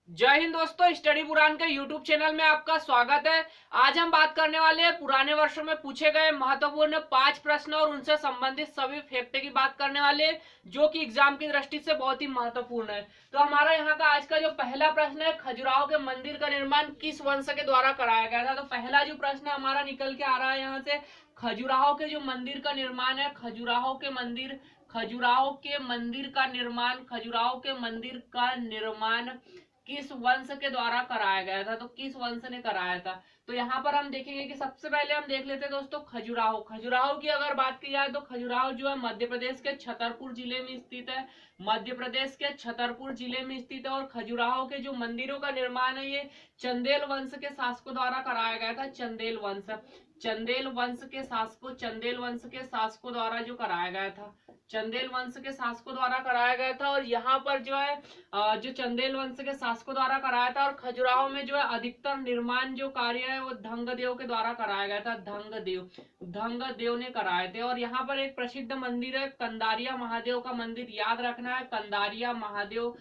जय हिंद दोस्तों, स्टडी पुराण के यूट्यूब चैनल में आपका स्वागत है। आज हम बात करने वाले हैं पुराने वर्षों में पूछे गए महत्वपूर्ण 5 प्रश्न और उनसे संबंधित सभी फैक्ट की बात करने वाले हैं, जो कि एग्जाम की दृष्टि से बहुत ही महत्वपूर्ण है। तो हमारा यहाँ का आज का जो पहला प्रश्न है, खजुराहो के मंदिर का निर्माण किस वंश के द्वारा कराया गया था। तो पहला जो प्रश्न हमारा निकल के आ रहा है यहाँ से, खजुराहो के जो मंदिर का निर्माण है, खजुराहो के मंदिर का निर्माण किस वंश के द्वारा कराया गया था। तो किस वंश ने कराया था। तो यहाँ पर हम देखेंगे कि सबसे पहले हम देख लेते हैं दोस्तों खजुराहो की अगर बात की जाए तो खजुराहो जो है मध्य प्रदेश के छतरपुर जिले में स्थित है। और खजुराहो के जो मंदिरों का निर्माण है, ये चंदेल वंश के शासकों द्वारा कराया गया था। चंदेल वंश के शासकों द्वारा जो कराया गया था, चंदेल वंश के शासकों द्वारा कराया गया था। और यहाँ पर जो है जो चंदेल वंश के शासकों द्वारा कराया था। और खजुराहो में जो है अधिकतर निर्माण जो कार्य है वो धंगदेव के द्वारा कराया गया था। धंगदेव ने कराए थे। और यहाँ पर एक प्रसिद्ध मंदिर है, कंदारिया महादेव का मंदिर, याद रखना है, कंदारिया महादेव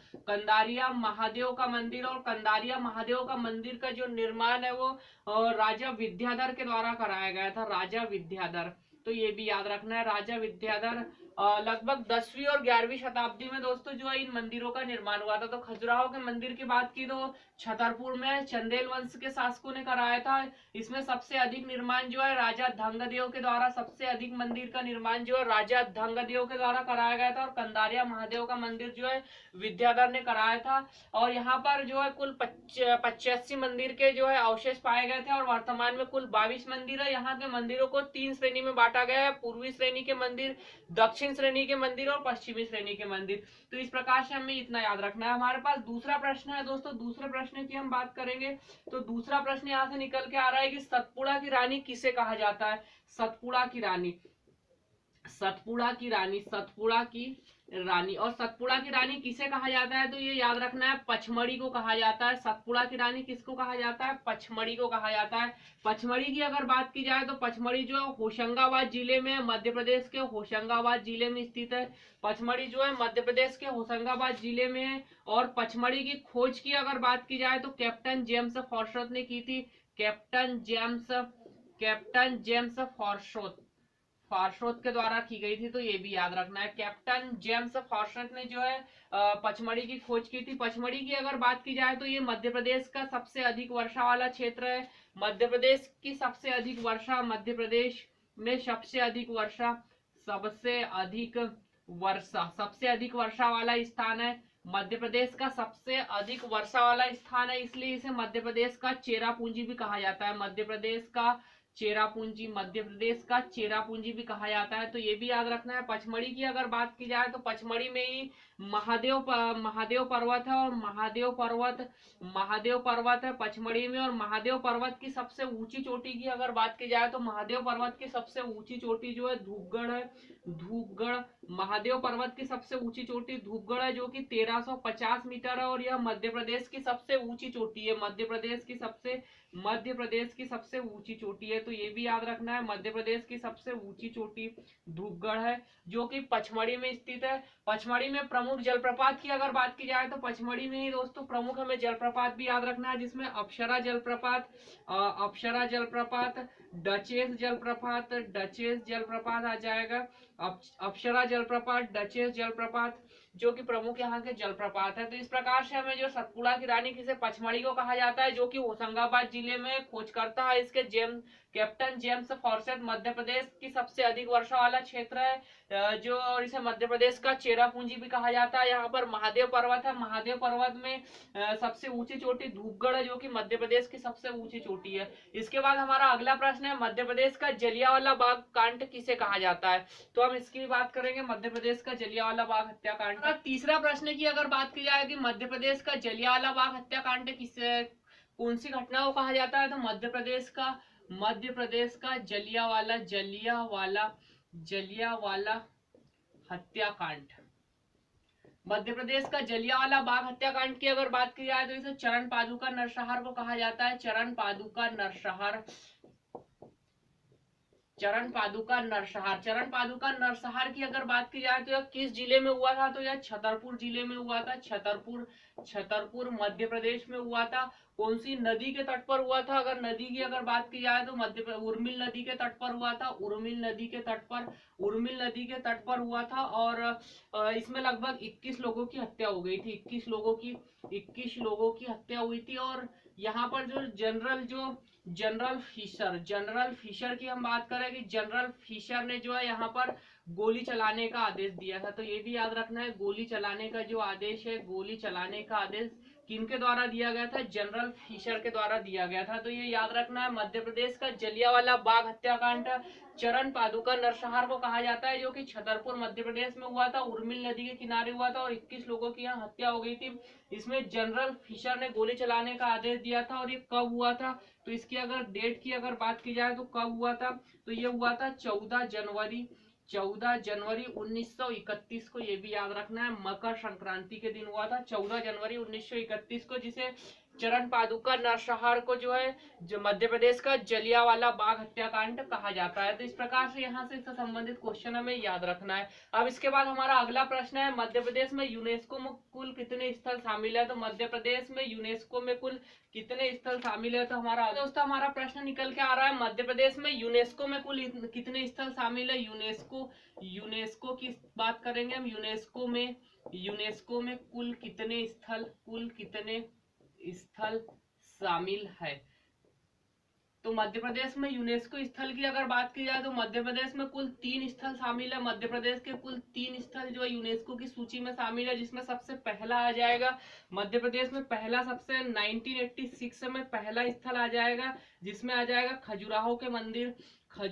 का मंदिर। और कंदारिया महादेव का मंदिर का जो निर्माण है वो राजा विद्याधर के द्वारा कराया गया था। तो ये भी याद रखना है, राजा विद्याधर लगभग 10वीं और 11वीं शताब्दी में दोस्तों जो है इन मंदिरों का निर्माण हुआ था। तो खजुराहो के मंदिर की बात की तो छतरपुर में चंदेल वंश के शासकों ने कराया था। इसमें सबसे अधिक निर्माण जो है राजा धंगदेव के द्वारा, सबसे अधिक मंदिर का निर्माण जो है राजा धंगदेव के द्वारा कराया गया था। और कंदारिया महादेव का मंदिर जो है विद्याधर ने कराया था। और यहाँ पर जो है कुल 85 मंदिर के जो है अवशेष पाए गए थे। और वर्तमान में कुल 22 मंदिर है। यहाँ के मंदिरों को 3 श्रेणी में बांटा गया है, पूर्वी श्रेणी के मंदिर, दक्षिण श्रेणी के मंदिर और पश्चिमी श्रेणी के मंदिर। तो इस प्रकार से हमें इतना याद रखना है। हमारे पास दूसरा प्रश्न है दोस्तों, दूसरे प्रश्न की हम बात करेंगे। तो दूसरा प्रश्न यहाँ से निकल के आ रहा है कि सतपुड़ा की रानी किसे कहा जाता है। सतपुड़ा की रानी और सतपुड़ा की रानी किसे कहा जाता है। तो ये याद रखना है, पचमढ़ी को कहा जाता है। सतपुड़ा की रानी किसको कहा जाता है, पचमढ़ी को कहा जाता है। पचमढ़ी की अगर बात की जाए तो पचमढ़ी जो है होशंगाबाद जिले में, मध्य प्रदेश के होशंगाबाद जिले में स्थित है। पचमढ़ी जो है मध्य प्रदेश के होशंगाबाद जिले में है। और पचमढ़ी की खोज की अगर बात की जाए तो कैप्टन जेम्स फॉरशॉट ने की थी। कैप्टन जेम्स फॉरशॉट के द्वारा की गई थी। तो ये भी याद रखना है, कैप्टन जेम्स फॉरशॉट ने जो है पचमढ़ी की खोज की थी। पचमढ़ी की अगर बात की जाए तो ये मध्य प्रदेश का सबसे अधिक वर्षा वाला क्षेत्र है। मध्य प्रदेश में सबसे अधिक वर्षा वाला स्थान है। मध्य प्रदेश का सबसे अधिक वर्षा वाला स्थान है, इसलिए इसे मध्य प्रदेश का चेरापूंजी भी कहा जाता है। मध्य प्रदेश का चेरापूंजी भी कहा जाता है। तो ये भी याद रखना है। पचमढ़ी की अगर बात की जाए तो पचमढ़ी में ही महादेव पर्वत है। और महादेव पर्वत है पचमढ़ी में। और महादेव पर्वत की सबसे ऊंची चोटी की अगर बात की जाए तो महादेव पर्वत की सबसे ऊंची चोटी जो है धूपगढ़ है। महादेव पर्वत की सबसे ऊंची चोटी धूपगढ़ है, जो कि 1350 मीटर है। और यह मध्य प्रदेश की सबसे ऊंची चोटी है। मध्य प्रदेश की सबसे ऊंची चोटी है। तो ये भी याद रखना है, मध्य प्रदेश की सबसे ऊंची चोटी धूपगढ़ है, जो कि पचमढ़ी में स्थित है। पचमढ़ी में प्रमुख जलप्रपात की अगर बात की जाए तो पचमढ़ी में ही दोस्तों प्रमुख हमें जलप्रपात भी याद रखना है, जिसमें अप्सरा जलप्रपात, डचेस जलप्रपात आ जाएगा। अप्सरा जलप्रपात, डचेस जलप्रपात, जो कि प्रमुख यहाँ के जलप्रपात है। तो इस प्रकार से हमें जो सतपुड़ा की रानी किसे पचमढ़ी को कहा जाता है, जो कि होशंगाबाद जिले में खोजकर्ता है इसके कैप्टन जेम्स फॉरशॉट, मध्य प्रदेश की सबसे अधिक वर्षा वाला क्षेत्र है जो, और इसे मध्य प्रदेश का चेरापूंजी भी कहा जाता है। यहाँ पर महादेव पर्वत है। महादेव पर्वत में सबसे ऊंची चोटी धूपगढ़ है, जो कि मध्य प्रदेश की सबसे ऊंची चोटी है। इसके बाद हमारा अगला प्रश्न है, मध्य प्रदेश का जलियांवाला बाग कांड किसे कहा जाता है। तो हम इसकी बात करेंगे, मध्य प्रदेश का जलियांवाला बाग हत्याकांड। तीसरा प्रश्न की अगर बात की जाए कि मध्य प्रदेश का जलियांवाला बाग हत्याकांड कौन सी घटना को कहा जाता है। तो मध्य प्रदेश का जलियांवाला हत्याकांड। मध्य प्रदेश का जलियांवाला बाग हत्याकांड की अगर बात की जाए तो इसे चरण पादुका नरसंहार को कहा जाता है। चरण पादुका नरसंहार चरण पादुका नरसंहार। चरण पादुका नरसंहार की अगर बात की जाए तो यह किस जिले में हुआ था? तो यह छतरपुर जिले में हुआ था। छतरपुर मध्य प्रदेश में हुआ था। कौन सी नदी के तट पर हुआ था? अगर नदी की अगर बात की जाए तो उर्मिल नदी के तट पर हुआ था। उर्मिल नदी के तट पर हुआ था। और इसमें लगभग 21 लोगों की हत्या हो गई थी। 21 लोगों की हत्या हुई थी। और यहाँ पर जो जनरल फिशर की हम बात करें कि जनरल फिशर ने जो है यहाँ पर गोली चलाने का आदेश दिया था। तो ये भी याद रखना है, गोली चलाने का जो आदेश है, गोली चलाने का आदेश किनके द्वारा दिया गया था? जनरल फिशर के द्वारा दिया गया था। तो ये याद रखना है। मध्य प्रदेश का जलियांवाला बाग हत्याकांड चरण पादुका नरसंहार को कहा जाता है, जो कि छतरपुर मध्य प्रदेश में हुआ था। उर्मिल नदी के किनारे हुआ था और 21 लोगों की यहाँ हत्या हो गई थी। इसमें जनरल फिशर ने गोली चलाने का आदेश दिया था। और ये कब हुआ था? तो इसकी अगर डेट की अगर बात की जाए तो कब हुआ था? तो ये हुआ था 14 जनवरी 1931 को। ये भी याद रखना है, मकर संक्रांति के दिन हुआ था 14 जनवरी 1931 को, जिसे चरण पादुका नरसंहार को जो है जो मध्य प्रदेश का जलियांवाला बाग हत्याकांड कहा जाता है। तो इस प्रकार से यहाँ से इससे संबंधित क्वेश्चन हमें याद रखना है। अब इसके बाद हमारा अगला प्रश्न है, मध्य प्रदेश में यूनेस्को में कुल कितने स्थल शामिल है? तो मध्य प्रदेश में यूनेस्को में कुल कितने स्थल शामिल है? तो हमारा दोस्तों हमारा प्रश्न निकल के आ रहा है, मध्य प्रदेश में यूनेस्को में कुल कितने स्थल शामिल है? यूनेस्को की बात करेंगे हम। यूनेस्को में कुल कितने स्थल शामिल है? तो मध्य प्रदेश में यूनेस्को स्थल की अगर बात की जाए तो मध्य प्रदेश में कुल 3 स्थल शामिल है। मध्य प्रदेश के कुल 3 स्थल जो यूनेस्को की सूची में शामिल है, जिसमें सबसे पहला आ जाएगा मध्य प्रदेश में पहला सबसे 1986 में पहला स्थल आ जाएगा, जिसमें आ जाएगा खजुराहो के मंदिर आ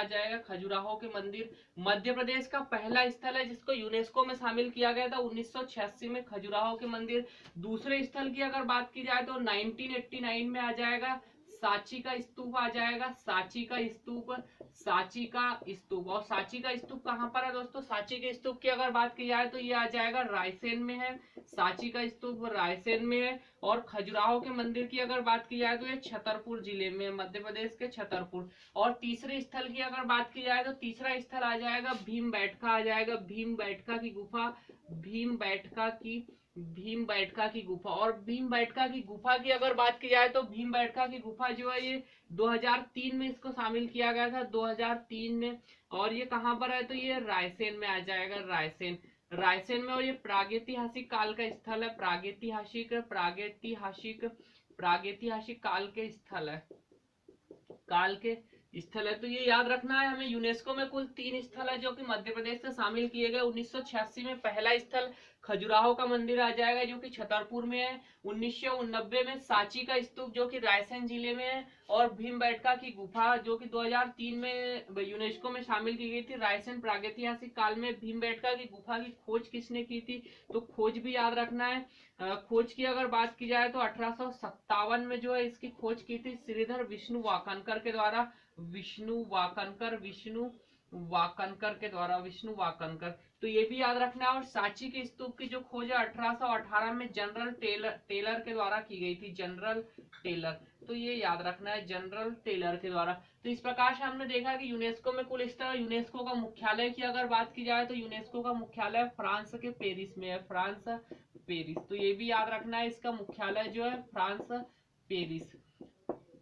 जाएगा। खजुराहो के मंदिर मध्य प्रदेश का पहला स्थल है जिसको यूनेस्को में शामिल किया गया था 1986 में, खजुराहो के मंदिर। दूसरे स्थल की अगर बात की जाए तो 1989 में आ जाएगा सांची का स्तूप आ जाएगा। सांची का स्तूप। और सांची का स्तूप कहाँ पर है दोस्तों? सांची के स्तूप की अगर बात की जाए तो ये आ जाएगा रायसेन में है। सांची का स्तूप रायसेन में है। और खजुराहो के मंदिर की अगर बात की जाए तो ये छतरपुर जिले में, मध्य प्रदेश के छतरपुर। और तीसरे स्थल की अगर बात की जाए तो तीसरा स्थल आ जाएगा भीमबेटका आ जाएगा। भीमबेटका की गुफा और भीमबेटका की गुफा की अगर बात की जाए तो भीमबेटका की गुफा जो है ये 2003 में इसको शामिल किया गया था, 2003 में। और ये कहाँ पर है? तो ये रायसेन में आ जाएगा, रायसेन में। और ये प्रागैतिहासिक काल का स्थल है, प्रागैतिहासिक काल के स्थल है। तो ये याद रखना है हमें। यूनेस्को में कुल 3 स्थल है जो कि मध्य प्रदेश से शामिल किए गए। 1986 में पहला स्थल खजुराहो का मंदिर आ जाएगा जो कि छतरपुर में है। 1989 में सांची का स्तूप जो कि रायसेन जिले में है। और भीमबेटका की गुफा जो कि 2003 में यूनेस्को में शामिल की गई थी। रायसेन प्रागैतिहासिक काल में भीमबेटका की गुफा की खोज किसने की थी? तो खोज भी याद रखना है। खोज की अगर बात की जाए तो 1857 में जो है इसकी खोज की थी श्रीधर विष्णु वाकनकर के द्वारा। विष्णु वाकनकर। तो ये भी याद रखना है। और सांची के स्तूप की जो खोज है 1818 में जनरल टेलर के द्वारा की गई थी, जनरल टेलर। तो ये याद रखना है, जनरल टेलर के द्वारा। तो इस प्रकार से हमने देखा कि यूनेस्को में कुल स्थल। यूनेस्को का मुख्यालय की अगर बात की जाए तो यूनेस्को का मुख्यालय फ्रांस के पेरिस में है, पेरिस। तो ये भी याद रखना है, इसका मुख्यालय जो है फ्रांस पेरिस।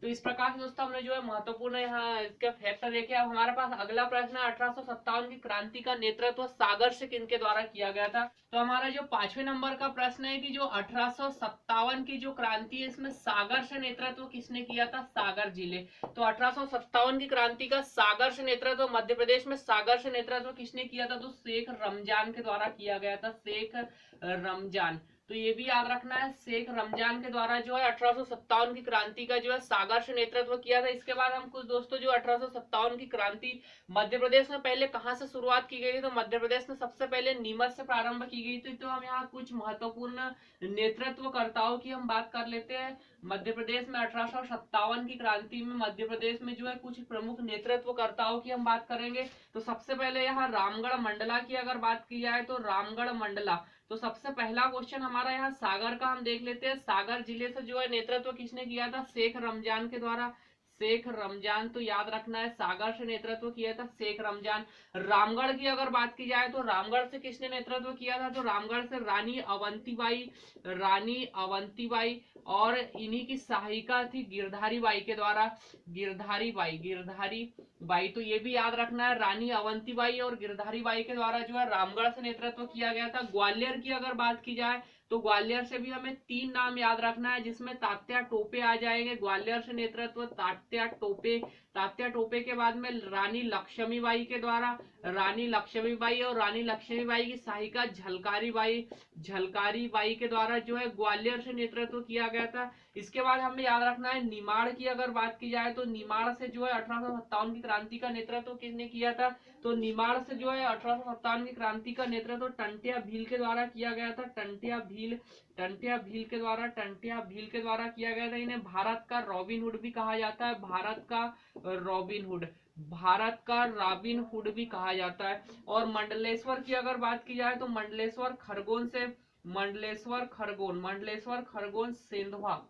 तो इस प्रकार से दोस्तों हमने जो है महत्वपूर्ण यहाँ इसका फैक्ट देखे। अब हमारे पास अगला प्रश्न है, 1857 की क्रांति का नेतृत्व सागर से किनके द्वारा किया गया था? तो हमारा जो 5वें नंबर का प्रश्न है कि जो 1857 की जो क्रांति है इसमें सागर से नेतृत्व किसने किया था? सागर जिले। तो 1857 की क्रांति का सागर से नेतृत्व, मध्य प्रदेश में सागर से नेतृत्व किसने किया था? तो शेख रमजान के द्वारा किया गया था, शेख रमजान। तो ये भी याद रखना है, शेख रमजान के द्वारा जो है 1857 की क्रांति का जो है सागर से नेतृत्व किया था। इसके बाद हम कुछ दोस्तों जो 1857 की क्रांति मध्य प्रदेश में पहले कहां से शुरुआत की गई थी? तो मध्य प्रदेश में सबसे पहले नीमच से प्रारंभ की गई थी। तो हम यहाँ कुछ महत्वपूर्ण नेतृत्वकर्ताओं की हम बात कर लेते हैं। मध्य प्रदेश में 1857 की क्रांति में मध्य प्रदेश में जो है कुछ प्रमुख नेतृत्वकर्ताओं की हम बात करेंगे। तो सबसे पहले यहाँ रामगढ़ मंडला की अगर बात की जाए तो रामगढ़ मंडला। तो सबसे पहला क्वेश्चन हमारा यहाँ सागर का हम देख लेते हैं। सागर जिले से जो है नेतृत्व किसने किया था? शेख रमजान के द्वारा। शेख रमजान, तो याद रखना है सागर से नेतृत्व किया था शेख रमजान। रामगढ़ की अगर बात की जाए तो रामगढ़ से किसने नेतृत्व किया था, तो रामगढ़ से रानी अवंतीबाई, रानी अवंतीबाई, और इन्हीं की सहायिका थी गिरधारी बाई के द्वारा, गिरधारी बाई, गिरधारी बाई। तो ये भी याद रखना है, रानी अवंतीबाई और गिरधारी बाई के द्वारा जो है रामगढ़ से नेतृत्व किया गया था। ग्वालियर की अगर बात की जाए तो ग्वालियर से भी हमें 3 नाम याद रखना है, जिसमें तात्या टोपे आ जाएंगे। ग्वालियर से नेतृत्व तात्या टोपे, तात्या टोपे के बाद में रानी लक्ष्मीबाई के द्वारा, रानी लक्ष्मीबाई और रानी लक्ष्मीबाई की सहायिका झलकारी बाई, झलकारी बाई के द्वारा जो है ग्वालियर से नेतृत्व किया गया था। इसके बाद हमें याद रखना है निमाड़ की अगर बात की जाए तो निमाड़ से जो है 1857 की क्रांति का नेतृत्व किसने किया था, तो निमाड़ से जो है 1857 की क्रांति का नेतृत्व टंटिया भील के द्वारा किया गया था, टंटिया भील, टंटिया भील के द्वारा, टंटिया भील के द्वारा किया गया था। इन्हें भारत का रॉबिन हुड भी कहा जाता है, भारत का रॉबिन हुड, भारत का रॉबिन हुड भी कहा जाता है। और मंडलेश्वर की अगर बात की जाए तो मंडलेश्वर खरगोन से, मंडलेश्वर खरगोन, मंडलेश्वर खरगोन सेंधवा,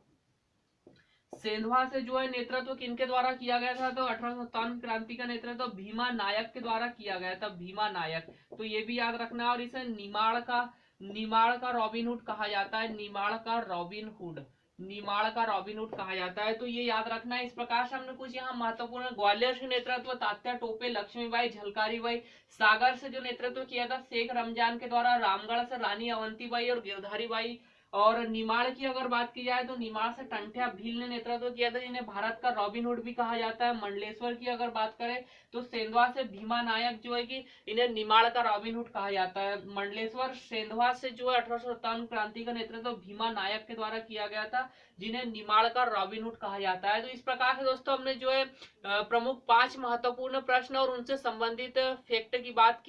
सेंधवा से जो है नेतृत्व किनके द्वारा किया गया था, तो 1857 क्रांति का नेतृत्व भीमा नायक के द्वारा किया गया था, भीमा नायक। तो ये भी याद रखना है। और इसे निमाड़ का रॉबिन हुड कहा जाता है, निमाड़ का रॉबिन हुड, निमाड़ का रॉबिन हुड कहा जाता है। तो ये याद रखना है। इस प्रकार से हमने कुछ यहाँ महत्वपूर्ण ग्वालियर से नेतृत्व तात्या टोपे, लक्ष्मीबाई, झलकारी बाई, सागर से जो नेतृत्व किया था शेख रमजान के द्वारा, रामगढ़ से रानी अवंतीबाई और गिरधारी बाई, और निमाड़ की अगर बात की जाए तो निमाड़ से टंटिया भील ने नेतृत्व किया था, जिन्हें भारत का रॉबिन हुड भी कहा जाता है। मंडलेश्वर की अगर बात करें तो सेंधवा से भीमा नायक जो है कि इन्हें निमाड़ का रॉबिन हुड कहा जाता है। मंडलेश्वर सेंधवा से जो है 1857 क्रांति का नेतृत्व भीमा नायक के द्वारा किया गया था, जिन्हें निमाड़ का रॉबिन हुड कहा जाता है। तो इस प्रकार से दोस्तों हमने जो है प्रमुख 5 महत्वपूर्ण प्रश्न और उनसे संबंधित फैक्ट की बात की।